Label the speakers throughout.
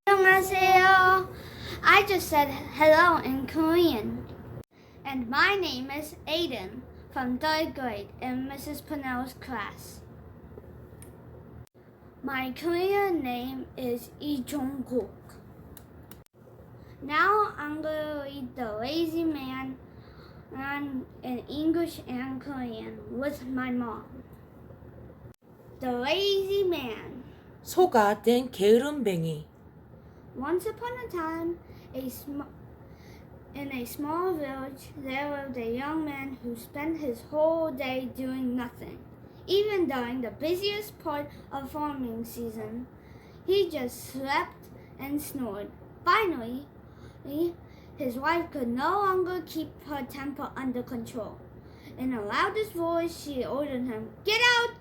Speaker 1: 안녕하세요. I just said hello in Korean. And my name is Aiden from 3rd grade in Mrs. Pennell's class. My Korean name is Lee Jong-kook. Now I'm going to read The Lazy Man in English and Korean with my mom. The Lazy Man.
Speaker 2: 소가 된 게으름뱅이.
Speaker 1: Once upon a time, in a small village, there lived a young man who spent his whole day doing nothing. Even during the busiest part of farming season, he just slept and snored. Finally, his wife could no longer keep her temper under control. In the loudest voice, she ordered him, "Get out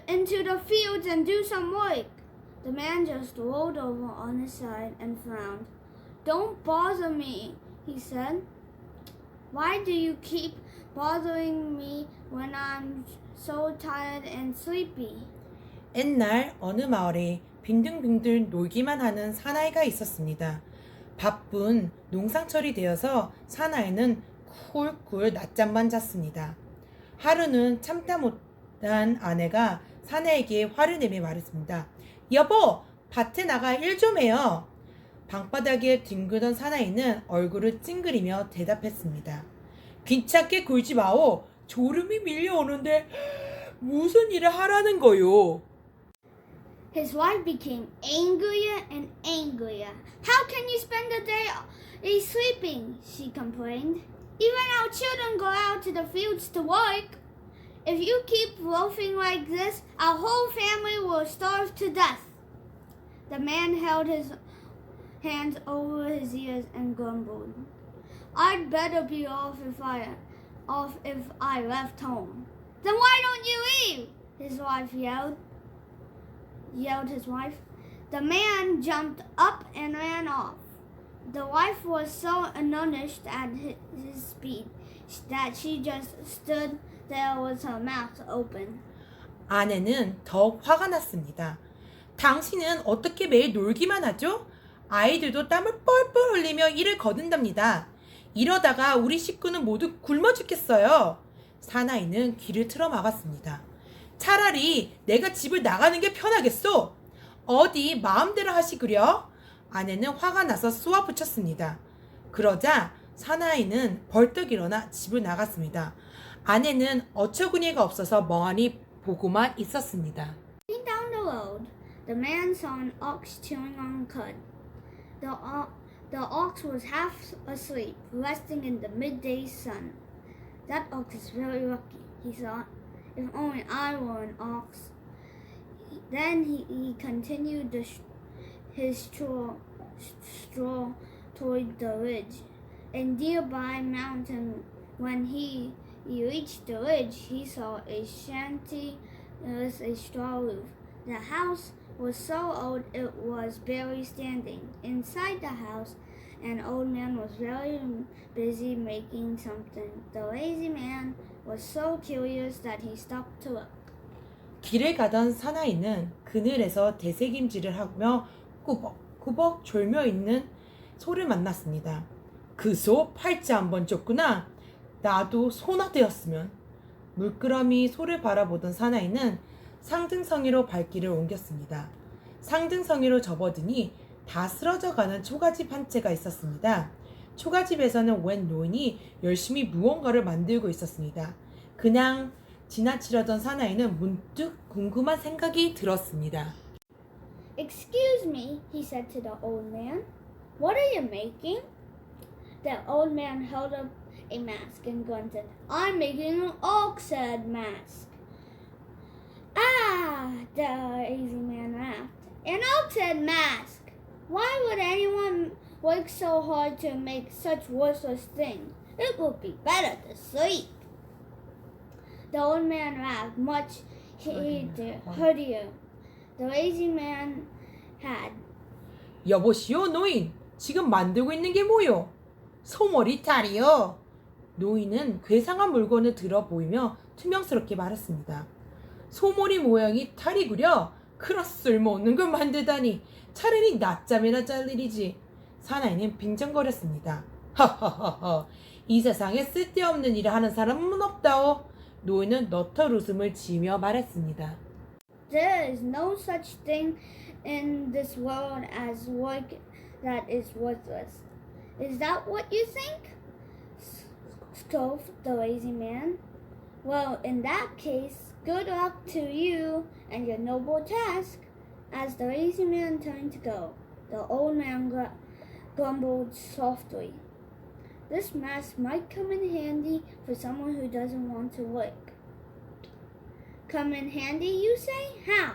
Speaker 1: into the fields and do some work." The man just rolled over on his side and frowned. "Don't bother me," he said. "Why do you keep bothering me when I'm so tired and sleepy?"
Speaker 2: 옛날 어느 마을에 빈둥빈둥 놀기만 하는 사나이가 있었습니다. 바쁜 농상철이 되어서 사나이는 쿨쿨 낮잠만 잤습니다. 하루는 참다 못한 아내가 사나이에게 화를 내며 말했습니다. "여보, 밭에 나가 일 좀 해요." 방바닥에 뒹구던 사나이는 얼굴을 찡그리며 대답했습니다. "귀찮게 굴지 마오. 졸음이 밀려오는데 무슨 일을 하라는 거요?"
Speaker 1: His wife became angrier and angrier. "How can you spend the day sleeping?" she complained. "Even our children go out to the fields to work. If you keep loafing like this, our whole family will starve to death." The man held his hands over his ears and grumbled. "I'd better be off if I left home." "Then why don't you leave?" his wife yelled his wife. The man jumped up and ran off. The wife was so astonished at his speed that she just stood there with her mouth open.
Speaker 2: 아내는 더욱 화가 났습니다. "당신은 어떻게 매일 놀기만 하죠? 아이들도 땀을 뻘뻘 흘리며 일을 거둔답니다. 이러다가 우리 식구는 모두 굶어 죽겠어요." 사나이는 귀를 틀어 막았습니다. "차라리 내가 집을 나가는 게 편하겠소. 어디 마음대로 하시구려." 아내는 화가 나서 쏘아붙였습니다. 그러자 사나이는 벌떡 일어나 집을 나갔습니다. 아내는 어처구니가 없어서 멍하니 보고만 있었습니다.
Speaker 1: Down the road, the man saw an ox chewing on cud. The ox was half asleep, resting in the midday sun. "That ox is very lucky," he thought. "If only I were an ox." Then he continued his stroll toward the ridge, a nearby mountain. When he reached the ridge, he saw a shanty with a straw roof. The house was so old it was barely standing. Inside the house, an old man was very busy making something. The lazy man was so curious that he stopped to look.
Speaker 2: 길을 가던 사나이는 그늘에서 되새김질을 하며 꾸벅꾸벅 졸며 있는 소를 만났습니다. "그 소 팔자 한번 쪘구나. 나도 소나 되었으면." 물끄러미 소를 바라보던 사나이는 상등성이로 발길을 옮겼습니다. 상등성이로 접어드니 다 쓰러져가는 초가집 한 채가 있었습니다. 초가집에서는 웬 노인이 열심히 무언가를 만들고 있었습니다. 그냥 지나치려던 사나이는 문득 궁금한 생각이 들었습니다.
Speaker 1: "Excuse me," he said to the old man. "What are you making?" The old man held up a mask and grunted. "I'm making an ox-head mask." "Ah!" the lazy man laughed. "An ox-head mask! Why would anyone work so hard to make such worthless things? It would be better to sleep." The old man laughed much heartier. The lazy man had.
Speaker 2: "여보시오 노인, 지금 만들고 있는 게 뭐요?" "소머리 탈이요." 노인은 괴상한 물건을 들어 보이며 투명스럽게 말했습니다. "소머리 모양이 탈이구려. 그런 쓸모없는 걸 만들다니. 차라리 낮잠이나 잘 일이지. 사나이는 빈정거렸습니다. 하하하하. 이 세상에 쓸데없는 일을 하는 사람은 없다오. 노인은 너털 웃음을 지으며 말했습니다.
Speaker 1: There is no such thing in this world as work that is worthless. Is that what you think? Scoffed the lazy man. Well, in that case, good luck to you and your noble task. As the lazy man turned to go, the old man grumbled softly. This mask might come in handy for someone who doesn't want to work. Come in handy, you say? How?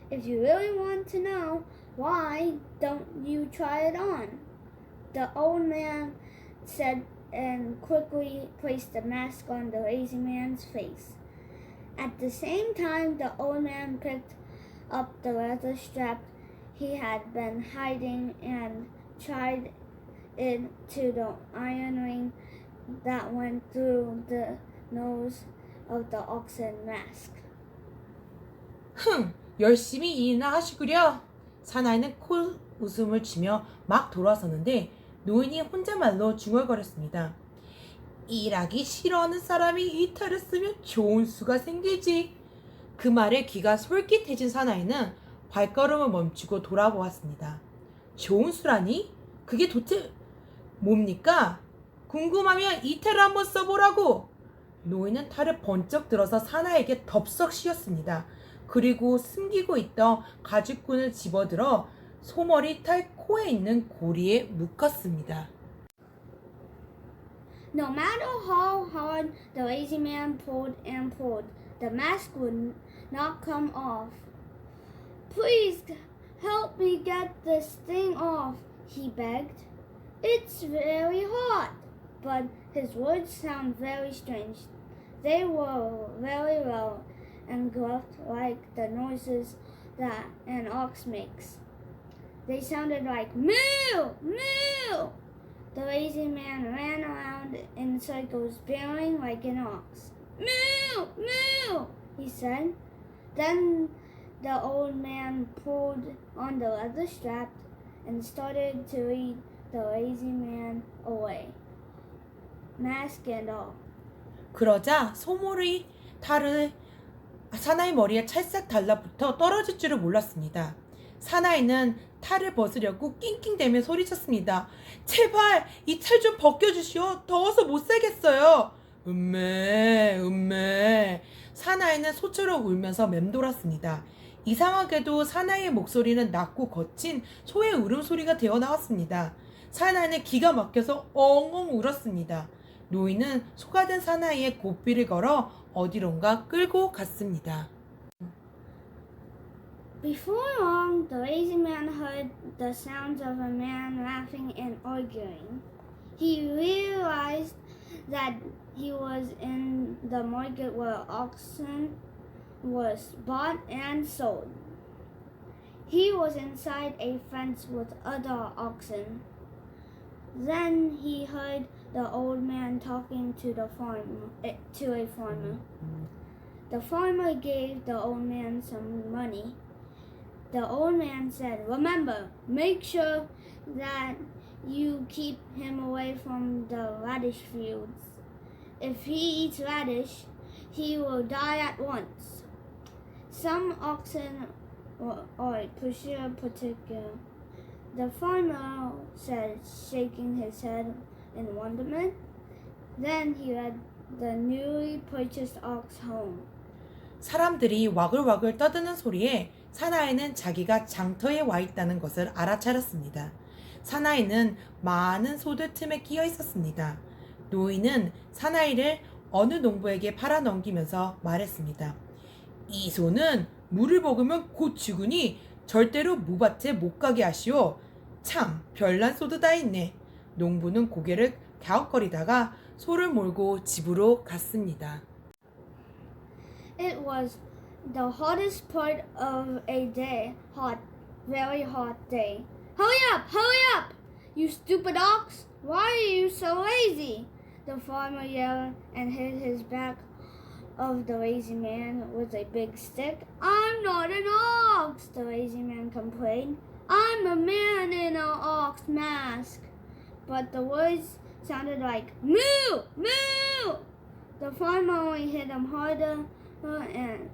Speaker 1: If you really want to know, why don't you try it on? The old man said and quickly placed the mask on the lazy man's face. At the same time, the old man picked up the leather strap he had been hiding and tried it to the iron ring that went through the nose of the oxen mask.
Speaker 2: 열심히 일이나 하시구려. 사나이는 코 웃음을 치며 막 돌아섰는데 노인이 혼잣말로 중얼거렸습니다. 일하기 싫어하는 사람이 이 탈을 쓰면 좋은 수가 생기지. 그 말에 귀가 솔깃해진 사나이는 발걸음을 멈추고 돌아보았습니다. 좋은 수라니? 그게 도대체 뭡니까? 궁금하면 이 탈을 한번 써보라고. 노인은 탈을 번쩍 들어서 사나이에게 덥석 씌웠습니다. 그리고 숨기고 있던 가죽끈을 집어들어 소머리 탈 코에 있는 고리에 묶었습니다.
Speaker 1: No matter how hard the lazy man pulled and pulled, the mask would not come off. Please help me get this thing off, he begged. It's very hot. But his words sound very strange. They were very low and gruff like the noises that an ox makes. They sounded like moo, moo. The lazy man ran around in circles, bellowing like an ox. Moo, moo, he said. Then the old man pulled on the leather strap and started to lead the lazy man away, mask and all.
Speaker 2: 그러자 소머리 탈을 사나이 머리에 찰싹 달라붙어 떨어질 줄을 몰랐습니다. 사나이는 탈을 벗으려고 낑낑대며 소리쳤습니다. 제발 이 탈 좀 벗겨주시오. 더워서 못 살겠어요. 음메. 사나이는 소처럼 울면서 맴돌았습니다. 이상하게도 사나이의 목소리는 낮고 거친 소의 울음소리가 되어 나왔습니다. 사나이는 기가 막혀서 엉엉 울었습니다. 노인은 소가 된 사나이의 고삐를 걸어 어디론가 끌고 갔습니다.
Speaker 1: Before long, the lazy man heard the sounds of a man laughing and arguing. He realized that he was in the market where oxen was bought and sold. He was inside a fence with other oxen. Then he heard the old man talking to a farmer. The farmer gave the old man some money. The old man said, "Remember, make sure that you keep him away from the radish fields. If he eats radish, he will die at once." Some oxen are particular. The farmer said, shaking his head in wonderment. Then he led the newly purchased ox home.
Speaker 2: 사람들이 와글와글 떠드는 소리에 사나이는 자기가 장터에 와 있다는 것을 알아차렸습니다. 사나이는 많은 소들 틈에 끼어 있었습니다. 노인은 사나이를 어느 농부에게 팔아 넘기면서 말했습니다. 이 소는 물을 먹으면 곧 죽으니 절대로 무밭에 못 가게 하시오. 참 별난 소도 다 있네. 농부는 고개를 갸웃거리다가 소를 몰고 집으로 갔습니다.
Speaker 1: It was the hottest part of a day, very hot day. Hurry up, you stupid ox! Why are you so lazy? The farmer yelled and hit his back of the lazy man with a big stick. I'm not an ox, the lazy man complained. I'm a man in an ox mask. But the words sounded like moo, moo. The farmer only hit him harder and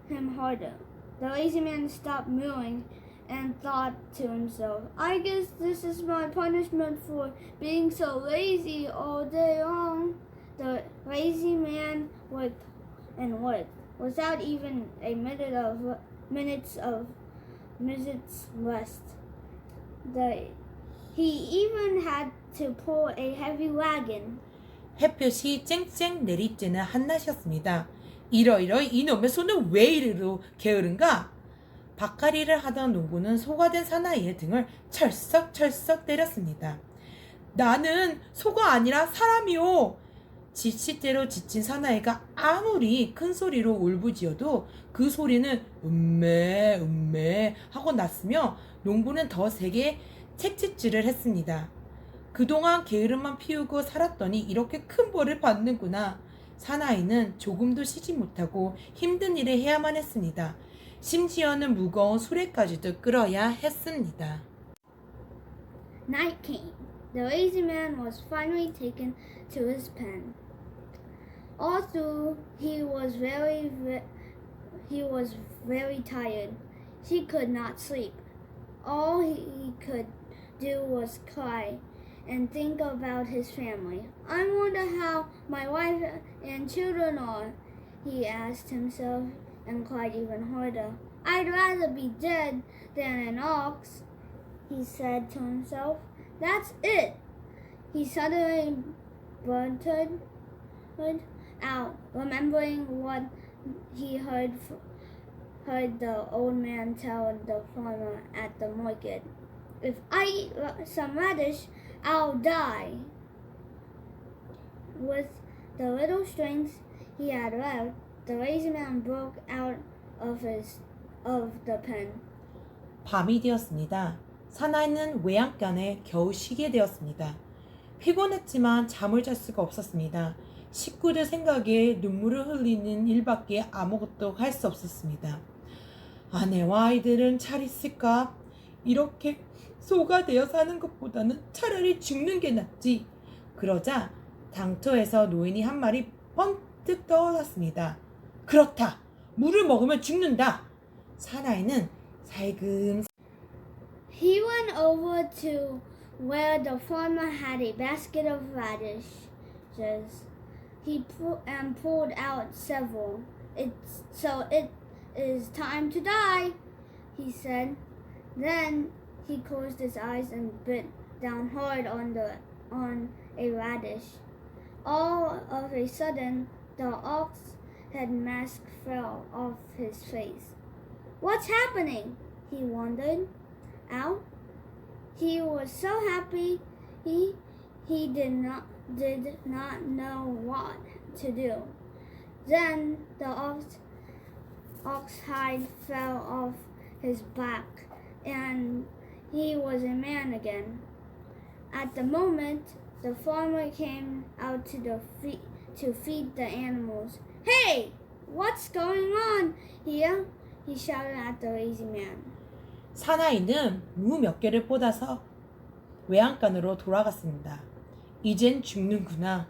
Speaker 1: him harder. The lazy man stopped mooing and thought to himself, I guess this is my punishment for being so lazy all day long. The lazy man worked and worked without even a minutes rest. He even had to pull a heavy wagon.
Speaker 2: 햇볕이 쨍쨍 내리쬐는 한낮이었습니다. 이러이러 이놈의 손은 왜 이리로 게으른가? 밭갈이를 하던 농부는 소가 된 사나이의 등을 철썩철썩 때렸습니다. 나는 소가 아니라 사람이오. 지치대로 지친 사나이가 아무리 큰 소리로 울부짖어도 그 소리는 음매 음매 하고 났으며 농부는 더 세게 채찍질을 했습니다. 그동안 게으름만 피우고 살았더니 이렇게 큰 벌을 받는구나. 사나이는 조금도 쉬지 못하고 힘든 일을 해야만 했습니다. 심지어는 무거운 수레까지도 끌어야 했습니다.
Speaker 1: Night came. The lazy man was finally taken to his pen. Although he was very tired, he could not sleep. All he could do was cry and think about his family. I wonder how my wife and children are, he asked himself and cried even harder. I'd rather be dead than an ox, he said to himself. That's it. He suddenly blurted out, remembering what he heard the old man tell the farmer at the market. If I eat some radish, I'll die. With the little strength he had left, the lazy man broke out of the pen.
Speaker 2: 밤이 되었습니다. 사나이는 외양간에 겨우 쉬게 되었습니다. 피곤했지만 잠을 잘 수가 없었습니다. 식구들 생각에 눈물을 흘리는 일밖에 아무것도 할 수 없었습니다. 아내와 아이들은 잘 있을까? 이렇게 소가 되어 사는 것보다는 차라리 죽는 게 낫지. 그러자 당터에서 노인이 한 마리 번뜩 떠올랐습니다. 그렇다. 물을 먹으면 죽는다. 사나이는 살금
Speaker 1: He went over to where the farmer had a basket of radishes. He pulled out several. It is time to die, he said. Then he closed his eyes and bit down hard on a radish. All of a sudden, the ox head mask fell off his face. What's happening? He wondered. Out. He was so happy he did not know what to do. Then the ox hide fell off his back and he was a man again. At the moment, the farmer came out to feed the animals. Hey, what's going on here? He shouted at the lazy man.
Speaker 2: 사나이는 무 몇 개를 뻗어서 외양간으로 돌아갔습니다. 이젠 죽는구나.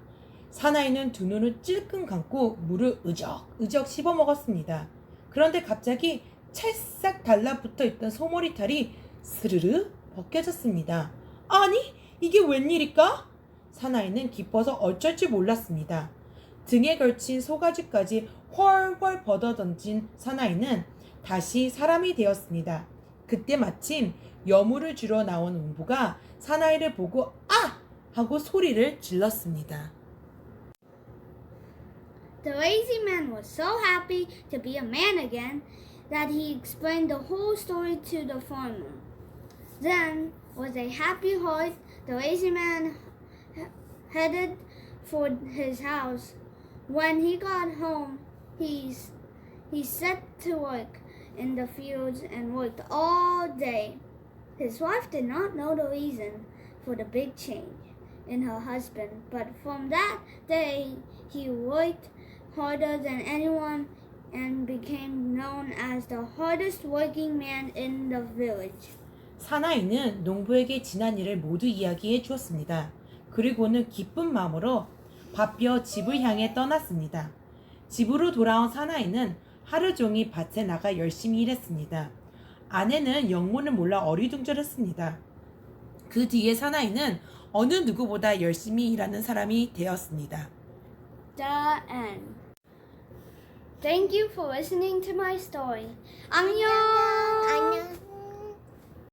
Speaker 2: 사나이는 두 눈을 찔끔 감고 물을 으적으적 씹어 먹었습니다. 그런데 갑자기 찰싹 달라붙어 있던 소머리털이 스르르 벗겨졌습니다. 아니, 이게 웬일일까? 사나이는 기뻐서 어쩔 줄 몰랐습니다. 등에 걸친 소가지까지 훨훨 벗어던진 사나이는 다시 사람이 되었습니다. 그때 마침 여물을 주러 나온 농부가 사나이를 보고 아! 하고 소리를 질렀습니다.
Speaker 1: The lazy man was so happy to be a man again that he explained the whole story to the farmer. Then, with a happy heart, the lazy man headed for his house. When he got home, he set to work in the fields and worked all day. His wife did not know the reason for the big change in her husband, but from that day he worked harder than anyone and became known as the hardest working man in the village.
Speaker 2: 사나이는 농부에게 지난 일을 모두 이야기해 주었습니다. 그리고는 기쁜 마음으로 바삐어 집을 향해 떠났습니다. 집으로 돌아온 사나이는 하루 종일 밭에 나가 열심히 일했습니다. 아내는 영문을 몰라 어리둥절했습니다. 그 뒤에 사나이는 어느 누구보다 열심히 일하는 사람이 되었습니다.
Speaker 1: The end. Thank you for listening to my story. 안녕.
Speaker 3: 안녕.